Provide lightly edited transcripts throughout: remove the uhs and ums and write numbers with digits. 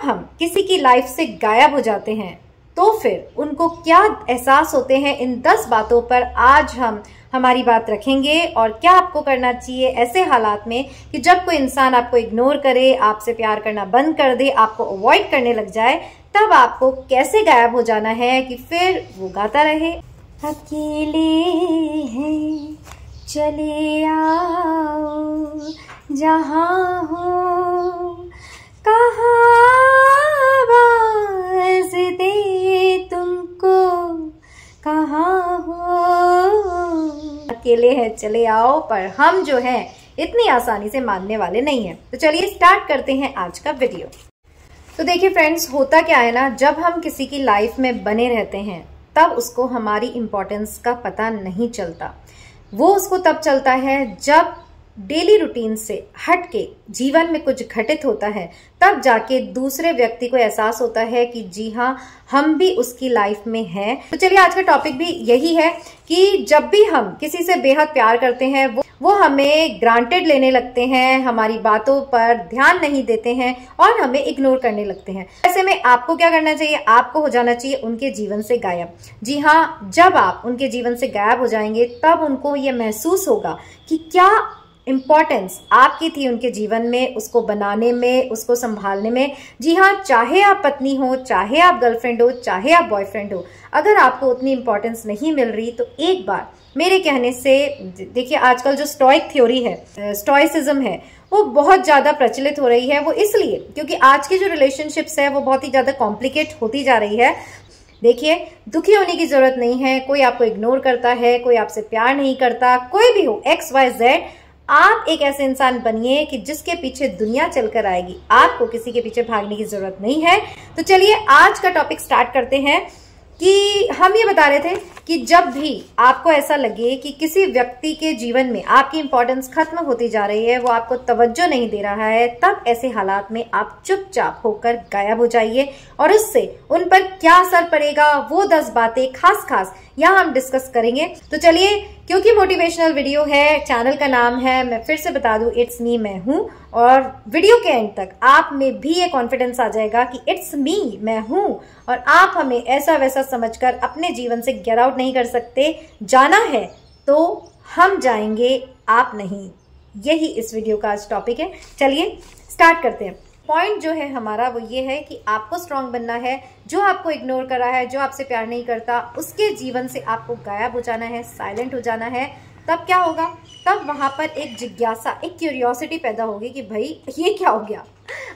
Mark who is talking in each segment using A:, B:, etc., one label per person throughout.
A: हम किसी की लाइफ से गायब हो जाते हैं तो फिर उनको क्या एहसास होते हैं, इन 10 बातों पर आज हम हमारी बात रखेंगे। और क्या आपको करना चाहिए ऐसे हालात में कि जब कोई इंसान आपको इग्नोर करे, आपसे प्यार करना बंद कर दे, आपको अवॉइड करने लग जाए, तब आपको कैसे गायब हो जाना है कि फिर वो गाता रहे। अकेले हैं चले आओ जहां हो, कहाँ आवाज़ दे तुमको, कहाँ हो। अकेले हैं चले आओ, पर हम जो हैं इतनी आसानी से मानने वाले नहीं हैं। तो चलिए स्टार्ट करते हैं आज का वीडियो। तो देखिए फ्रेंड्स, होता क्या है ना, जब हम किसी की लाइफ में बने रहते हैं तब उसको हमारी इम्पोर्टेंस का पता नहीं चलता। वो उसको तब चलता है जब डेली रूटीन से हट के जीवन में कुछ घटित होता है, तब जाके दूसरे व्यक्ति को एहसास होता है कि जी हाँ, हम भी उसकी लाइफ में हैं। तो चलिए आज का टॉपिक भी यही है कि जब भी हम किसी से बेहद प्यार करते हैं वो हमें ग्रांटेड लेने लगते हैं, हमारी बातों पर ध्यान नहीं देते हैं और हमें इग्नोर करने लगते हैं। ऐसे में आपको क्या करना चाहिए? आपको हो जाना चाहिए उनके जीवन से गायब। जी हाँ, जब आप उनके जीवन से गायब हो जाएंगे तब उनको ये महसूस होगा कि क्या इम्पॉर्टेंस आपकी थी उनके जीवन में, उसको बनाने में, उसको संभालने में। जी हाँ, चाहे आप पत्नी हो, चाहे आप गर्लफ्रेंड हो, चाहे आप बॉयफ्रेंड हो, अगर आपको उतनी इम्पोर्टेंस नहीं मिल रही तो एक बार मेरे कहने से देखिए, आजकल जो स्टोइक थ्योरी है, स्टोइसिज्म है, वो बहुत ज्यादा प्रचलित हो रही है। वो इसलिए क्योंकि आज की जो रिलेशनशिप्स है वो बहुत ही ज्यादा कॉम्प्लिकेट होती जा रही है। देखिए, दुखी होने की जरूरत नहीं है। कोई आपको इग्नोर करता है, कोई आपसे प्यार नहीं करता, कोई भी हो, XYZ, आप एक ऐसे इंसान बनिए कि जिसके पीछे दुनिया चलकर आएगी। आपको किसी के पीछे भागने की जरूरत नहीं है। तो चलिए आज का टॉपिक स्टार्ट करते हैं कि हम ये बता रहे थे कि जब भी आपको ऐसा लगे कि किसी व्यक्ति के जीवन में आपकी इंपॉर्टेंस खत्म होती जा रही है, वो आपको तवज्जो नहीं दे रहा है, तब ऐसे हालात में आप चुपचाप होकर गायब हो जाइए। और उससे उन पर क्या असर पड़ेगा, वो 10 बातें खास यहाँ हम डिस्कस करेंगे। तो चलिए, क्योंकि मोटिवेशनल वीडियो है, चैनल का नाम है, मैं फिर से बता दूं, इट्स मी, मैं हूं। और वीडियो के एंड तक आप में भी ये कॉन्फिडेंस आ जाएगा कि इट्स मी, मैं हूं, और आप हमें ऐसा वैसा समझकर अपने जीवन से गेट आउट नहीं कर सकते। जाना है तो हम जाएंगे, आप नहीं। यही इस वीडियो का आज टॉपिक है। चलिए स्टार्ट करते हैं। पॉइंट जो है हमारा वो ये है कि आपको स्ट्रांग बनना है। जो आपको इग्नोर कर रहा है, जो आपसे प्यार नहीं करता, उसके जीवन से आपको गायब हो जाना है, साइलेंट हो जाना है। तब क्या होगा? तब वहां पर एक जिज्ञासा, एक क्यूरियोसिटी पैदा होगी कि भाई ये क्या हो गया।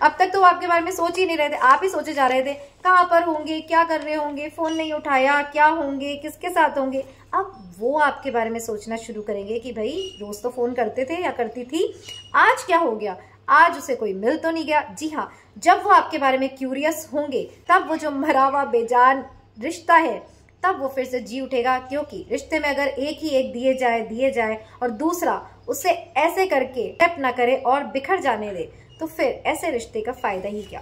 A: अब तक तो वो आपके बारे में सोच ही नहीं रहे थे, आप ही सोचे जा रहे थे कहाँ पर होंगे, क्या कर रहे होंगे, फोन नहीं उठाया, क्या होंगे, किसके साथ होंगे। अब वो आपके बारे में सोचना शुरू करेंगे कि भाई रोज तो फोन करते थे या करती थी, आज क्या हो गया, आज उसे कोई मिल तो नहीं गया। जी हाँ, जब वो आपके बारे में क्यूरियस होंगे तब वो जो मरा हुआ बेजान रिश्ता है तब वो फिर से जी उठेगा। क्योंकि रिश्ते में अगर एक ही एक दिए जाए और दूसरा उसे ऐसे करके एक्सेप्ट ना करे और बिखर जाने दे, तो फिर ऐसे रिश्ते का फायदा ही क्या।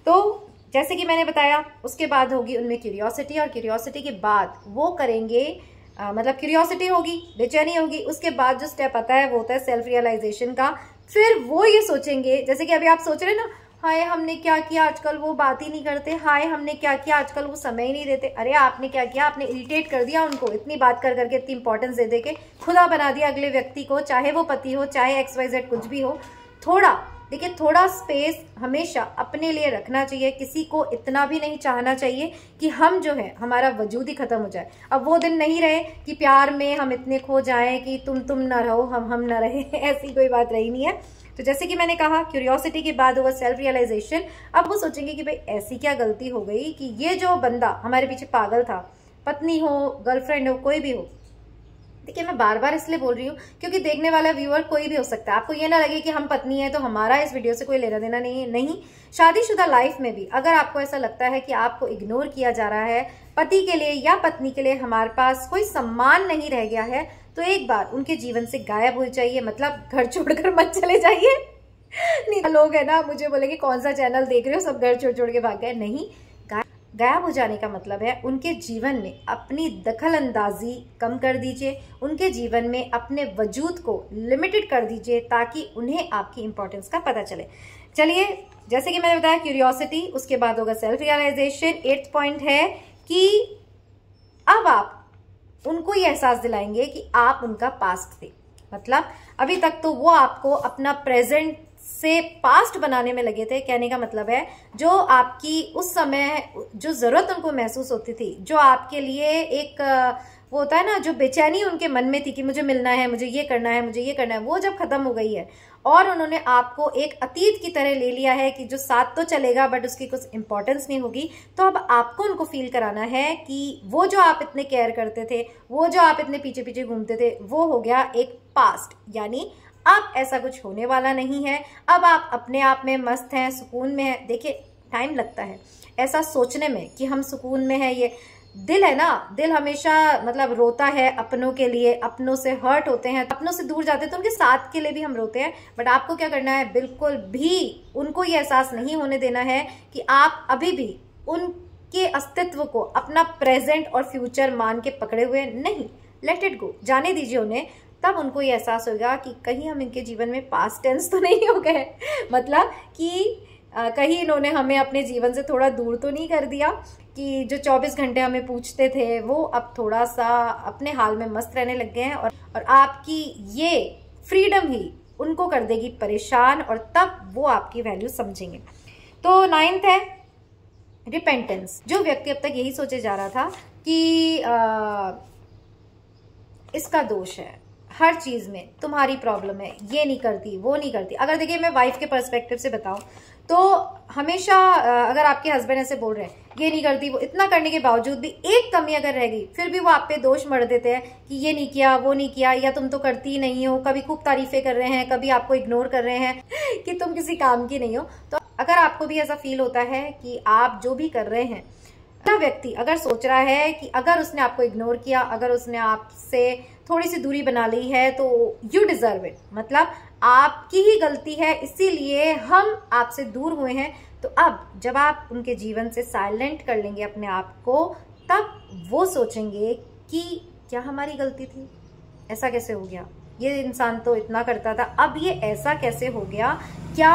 A: तो जैसे कि मैंने बताया, उसके बाद होगी उनमें क्यूरियोसिटी, और क्यूरियोसिटी के बाद वो करेंगे मतलब क्यूरियोसिटी होगी, बेचैनी होगी, उसके बाद जो स्टेप आता है वो होता है सेल्फ रियलाइजेशन का। फिर वो ये सोचेंगे, जैसे कि अभी आप सोच रहे हैं ना, हाय हमने क्या किया, आजकल वो बात ही नहीं करते, हाय हमने क्या किया, आजकल वो समय ही नहीं देते। अरे आपने क्या किया? आपने इरिटेट कर दिया उनको, इतनी बात कर करके, इतनी इंपॉर्टेंस दे के खुदा बना दिया अगले व्यक्ति को, चाहे वो पति हो, चाहे XYZ कुछ भी हो। थोड़ा देखिए, थोड़ा स्पेस हमेशा अपने लिए रखना चाहिए। किसी को इतना भी नहीं चाहना चाहिए कि हम जो है हमारा वजूद ही खत्म हो जाए। अब वो दिन नहीं रहे कि प्यार में हम इतने खो जाएं कि तुम ना रहो, हम ना रहे ऐसी कोई बात रही नहीं है। तो जैसे कि मैंने कहा, क्यूरियोसिटी के बाद होगा सेल्फ रियलाइजेशन। अब वो सोचेंगे कि भाई ऐसी क्या गलती हो गई कि ये जो बंदा हमारे पीछे पागल था, पत्नी हो, गर्लफ्रेंड हो, कोई भी हो। देखिए, मैं बार बार इसलिए बोल रही हूँ क्योंकि देखने वाला व्यूअर कोई भी हो सकता है। आपको ये ना लगे कि हम पत्नी है तो हमारा इस वीडियो से कोई लेना देना नहीं है। नहीं, शादीशुदा लाइफ में भी अगर आपको ऐसा लगता है कि आपको इग्नोर किया जा रहा है, पति के लिए या पत्नी के लिए हमारे पास कोई सम्मान नहीं रह गया है, तो एक बार उनके जीवन से गायब हो जाइए। मतलब घर छोड़कर मत चले जाइए। नहीं, लोग है ना मुझे बोलेंगे कौन सा चैनल देख रहे हो, सब घर छोड़ के भाग गए। नहीं, गायब हो जाने का मतलब है उनके जीवन में अपनी दखल अंदाजी कम कर दीजिए, उनके जीवन में अपने वजूद को लिमिटेड कर दीजिए ताकि उन्हें आपकी इंपॉर्टेंस का पता चले। चलिए, जैसे कि मैंने बताया क्यूरियोसिटी, उसके बाद होगा सेल्फ रियलाइजेशन। 8th पॉइंट है कि अब आप उनको ये एहसास दिलाएंगे कि आप उनका पास्ट थे। मतलब अभी तक तो वो आपको अपना प्रेजेंट से पास्ट बनाने में लगे थे। कहने का मतलब है जो आपकी उस समय जो जरूरत उनको महसूस होती थी, जो आपके लिए एक वो होता है ना, जो बेचैनी उनके मन में थी कि मुझे मिलना है, मुझे ये करना है, मुझे ये करना है, वो जब खत्म हो गई है और उन्होंने आपको एक अतीत की तरह ले लिया है कि जो साथ तो चलेगा बट उसकी कुछ इंपॉर्टेंस नहीं होगी, तो अब आपको उनको फील कराना है कि वो जो आप इतने केयर करते थे, वो जो आप इतने पीछे पीछे घूमते थे, वो हो गया एक पास्ट। यानी अब ऐसा कुछ होने वाला नहीं है। अब आप अपने आप में मस्त हैं, सुकून में हैं। देखिए, टाइम लगता है ऐसा सोचने में कि हम सुकून में हैं। ये दिल है ना, दिल हमेशा मतलब रोता है अपनों के लिए, अपनों से हर्ट होते हैं, अपनों से दूर जाते हैं तो उनके साथ के लिए भी हम रोते हैं। बट आपको क्या करना है, बिल्कुल भी उनको ये एहसास नहीं होने देना है कि आप अभी भी उनके अस्तित्व को अपना प्रेजेंट और फ्यूचर मान के पकड़े हुए नहीं। लेट इट गो, जाने दीजिए उन्हें। तब उनको ये एहसास होगा कि कहीं हम इनके जीवन में पास्ट टेंस तो नहीं हो गए, मतलब कि कहीं इन्होंने हमें अपने जीवन से थोड़ा दूर तो नहीं कर दिया, कि जो 24 घंटे हमें पूछते थे वो अब थोड़ा सा अपने हाल में मस्त रहने लग गए हैं। और आपकी ये फ्रीडम ही उनको कर देगी परेशान, और तब वो आपकी वैल्यू समझेंगे। तो 9th है रिपेंटेंस। जो व्यक्ति अब तक यही सोचे जा रहा था कि इसका दोष है, हर चीज में तुम्हारी प्रॉब्लम है, ये नहीं करती, वो नहीं करती। अगर देखिए मैं वाइफ के पर्सपेक्टिव से बताऊं तो हमेशा अगर आपके हस्बैंड ऐसे बोल रहे हैं ये नहीं करती, वो इतना करने के बावजूद भी एक कमी अगर रह गई, फिर भी वो आप पे दोष मढ़ देते हैं कि ये नहीं किया, वो नहीं किया, या तुम तो करती ही नहीं हो। कभी खूब तारीफें कर रहे हैं, कभी आपको इग्नोर कर रहे हैं कि तुम किसी काम की नहीं हो। तो अगर आपको भी ऐसा फील होता है कि आप जो भी कर रहे हैं, व्यक्ति अगर सोच रहा है कि अगर उसने आपको इग्नोर किया, अगर उसने आपसे थोड़ी सी दूरी बना ली है, तो यू डिजर्व इट, मतलब आपकी ही गलती है, इसीलिए हम आपसे दूर हुए हैं। तो अब जब आप उनके जीवन से साइलेंट कर लेंगे अपने आप को, तब वो सोचेंगे कि क्या हमारी गलती थी, ऐसा कैसे हो गया, ये इंसान तो इतना करता था, अब ये ऐसा कैसे हो गया, क्या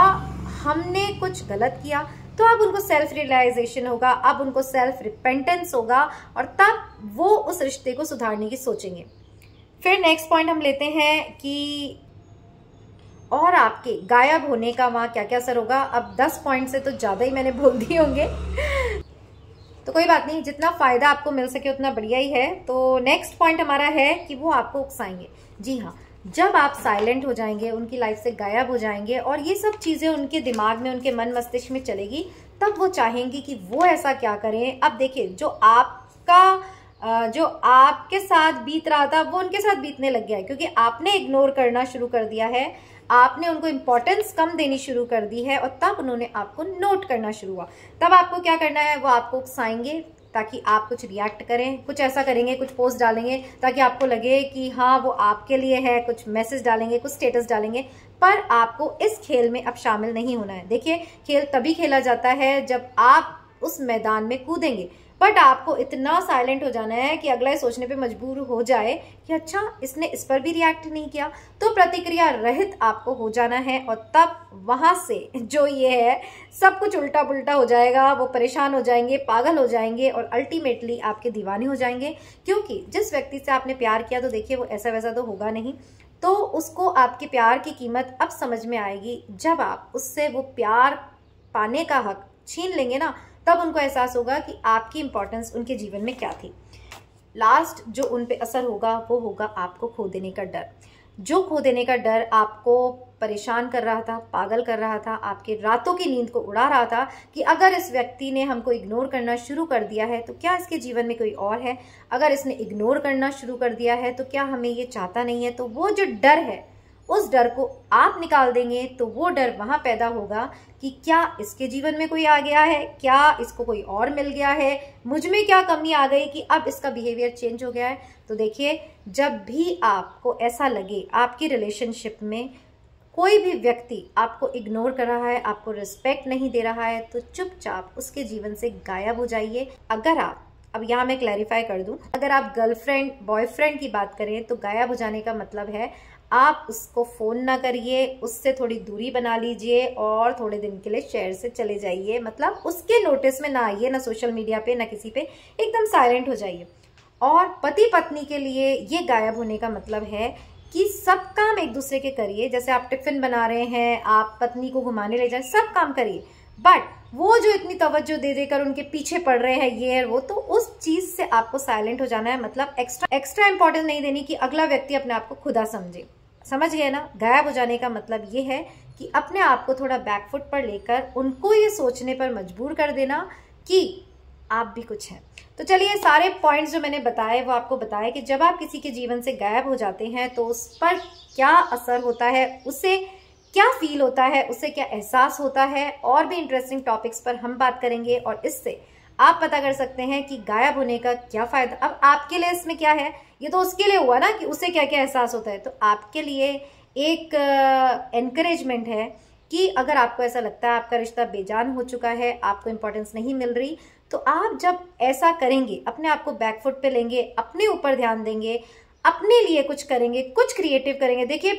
A: हमने कुछ गलत किया। तो अब उनको सेल्फ रियलाइजेशन होगा, अब उनको सेल्फ रिपेंटेंस होगा, और तब वो उस रिश्ते को सुधारने की सोचेंगे। फिर नेक्स्ट पॉइंट हम लेते हैं कि और आपके गायब होने का वहां क्या क्या असर होगा। अब 10 पॉइंट से तो ज्यादा ही मैंने बोल दिए होंगे, तो कोई बात नहीं, जितना फायदा आपको मिल सके उतना बढ़िया ही है। तो नेक्स्ट पॉइंट हमारा है कि वो आपको उकसाएंगे। जी हाँ, जब आप साइलेंट हो जाएंगे, उनकी लाइफ से गायब हो जाएंगे और ये सब चीजें उनके दिमाग में, उनके मन मस्तिष्क में चलेगी, तब वो चाहेंगी कि वो ऐसा क्या करें। अब देखिए, जो आपके साथ बीत रहा था वो उनके साथ बीतने लग गया है, क्योंकि आपने इग्नोर करना शुरू कर दिया है, आपने उनको इंपॉर्टेंस कम देनी शुरू कर दी है, और तब उन्होंने आपको नोट करना शुरू हुआ। तब आपको क्या करना है, वो आपको उकसाएंगे ताकि आप कुछ रिएक्ट करें, कुछ ऐसा करेंगे, कुछ पोस्ट डालेंगे ताकि आपको लगे कि हाँ वो आपके लिए है, कुछ मैसेज डालेंगे, कुछ स्टेटस डालेंगे, पर आपको इस खेल में अब शामिल नहीं होना है। देखिए, खेल तभी खेला जाता है जब आप उस मैदान में कूदेंगे, बट आपको इतना साइलेंट हो जाना है कि अगला सोचने पे मजबूर हो जाए कि अच्छा इसने इस पर भी रिएक्ट नहीं किया, तो प्रतिक्रिया रहित आपको हो जाना है। और तब वहां से जो ये है सब कुछ उल्टा पुल्टा हो जाएगा, वो परेशान हो जाएंगे, पागल हो जाएंगे और अल्टीमेटली आपके दीवाने हो जाएंगे। क्योंकि जिस व्यक्ति से आपने प्यार किया, तो देखिए वो ऐसा वैसा तो होगा नहीं, तो उसको आपके प्यार की कीमत अब समझ में आएगी। जब आप उससे वो प्यार पाने का हक छीन लेंगे ना, तब उनको एहसास होगा कि आपकी इंपॉर्टेंस उनके जीवन में क्या थी। लास्ट जो उन पे असर होगा वो होगा आपको खो देने का डर। जो खो देने का डर आपको परेशान कर रहा था, पागल कर रहा था, आपके रातों की नींद को उड़ा रहा था कि अगर इस व्यक्ति ने हमको इग्नोर करना शुरू कर दिया है तो क्या इसके जीवन में कोई और है, अगर इसने इग्नोर करना शुरू कर दिया है तो क्या हमें ये चाहता नहीं है। तो वो जो डर है, उस डर को आप निकाल देंगे तो वो डर वहां पैदा होगा कि क्या इसके जीवन में कोई आ गया है, क्या इसको कोई और मिल गया है, मुझ में क्या कमी आ गई कि अब इसका बिहेवियर चेंज हो गया है। तो देखिए, जब भी आपको ऐसा लगे आपकी रिलेशनशिप में कोई भी व्यक्ति आपको इग्नोर कर रहा है, आपको रिस्पेक्ट नहीं दे रहा है, तो चुपचाप उसके जीवन से गायब हो जाइए। अगर आप, अब यहाँ मैं क्लैरिफाई कर दूं, अगर आप गर्लफ्रेंड बॉयफ्रेंड की बात करें तो गायब हो जाने का मतलब है आप उसको फ़ोन ना करिए, उससे थोड़ी दूरी बना लीजिए और थोड़े दिन के लिए शहर से चले जाइए। मतलब उसके नोटिस में ना आइए, ना सोशल मीडिया पे, ना किसी पे, एकदम साइलेंट हो जाइए। और पति पत्नी के लिए ये गायब होने का मतलब है कि सब काम एक दूसरे के करिए। जैसे आप टिफिन बना रहे हैं, आप पत्नी को घुमाने ले जाए, सब काम करिए, बट वो जो इतनी तवज्जो दे देकर उनके पीछे पड़ रहे हैं ये और वो, तो उस चीज से आपको साइलेंट हो जाना है। मतलब एक्स्ट्रा इंपॉर्टेंस नहीं देनी कि अगला व्यक्ति अपने आप को खुदा समझे। समझ गए ना? गायब हो जाने का मतलब ये है कि अपने आप को थोड़ा बैकफुट पर लेकर उनको ये सोचने पर मजबूर कर देना कि आप भी कुछ हैं। तो चलिए, सारे पॉइंट्स जो मैंने बताए वो आपको बताए कि जब आप किसी के जीवन से गायब हो जाते हैं तो उस पर क्या असर होता है, उससे क्या फील होता है, उससे क्या एहसास होता है। और भी इंटरेस्टिंग टॉपिक्स पर हम बात करेंगे और इससे आप पता कर सकते हैं कि गायब होने का क्या फायदा। अब आपके लिए इसमें क्या है, ये तो उसके लिए हुआ ना कि उसे क्या क्या एहसास होता है। तो आपके लिए एक एनकरेजमेंट है कि अगर आपको ऐसा लगता है आपका रिश्ता बेजान हो चुका है, आपको इंपॉर्टेंस नहीं मिल रही, तो आप जब ऐसा करेंगे, अपने आप को बैकफुट पे लेंगे, अपने ऊपर ध्यान देंगे, अपने लिए कुछ करेंगे, कुछ क्रिएटिव करेंगे। देखिए,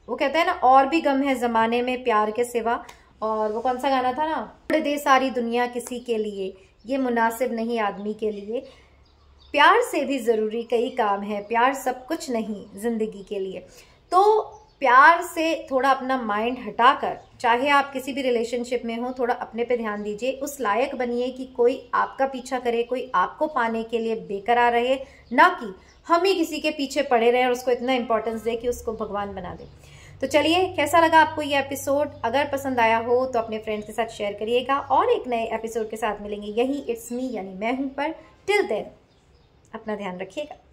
A: वो कहते हैं ना, और भी गम है जमाने में प्यार के सिवा। और वो कौन सा गाना था ना, छोड़ दे सारी दुनिया किसी के लिए, ये मुनासिब नहीं आदमी के लिए, प्यार से भी जरूरी कई काम है, प्यार सब कुछ नहीं जिंदगी के लिए। तो प्यार से थोड़ा अपना माइंड हटाकर, चाहे आप किसी भी रिलेशनशिप में हो, थोड़ा अपने पे ध्यान दीजिए, उस लायक बनिए कि कोई आपका पीछा करे, कोई आपको पाने के लिए बेकरार रहे, ना कि हम ही किसी के पीछे पड़े रहे और उसको इतना इंपॉर्टेंस दे कि उसको भगवान बना दे। तो चलिए, कैसा लगा आपको ये एपिसोड? अगर पसंद आया हो तो अपने फ्रेंड्स के साथ शेयर करिएगा और एक नए एपिसोड के साथ मिलेंगे यही इट्स मी यानी मैं हूं पर। टिल देन अपना ध्यान रखिएगा।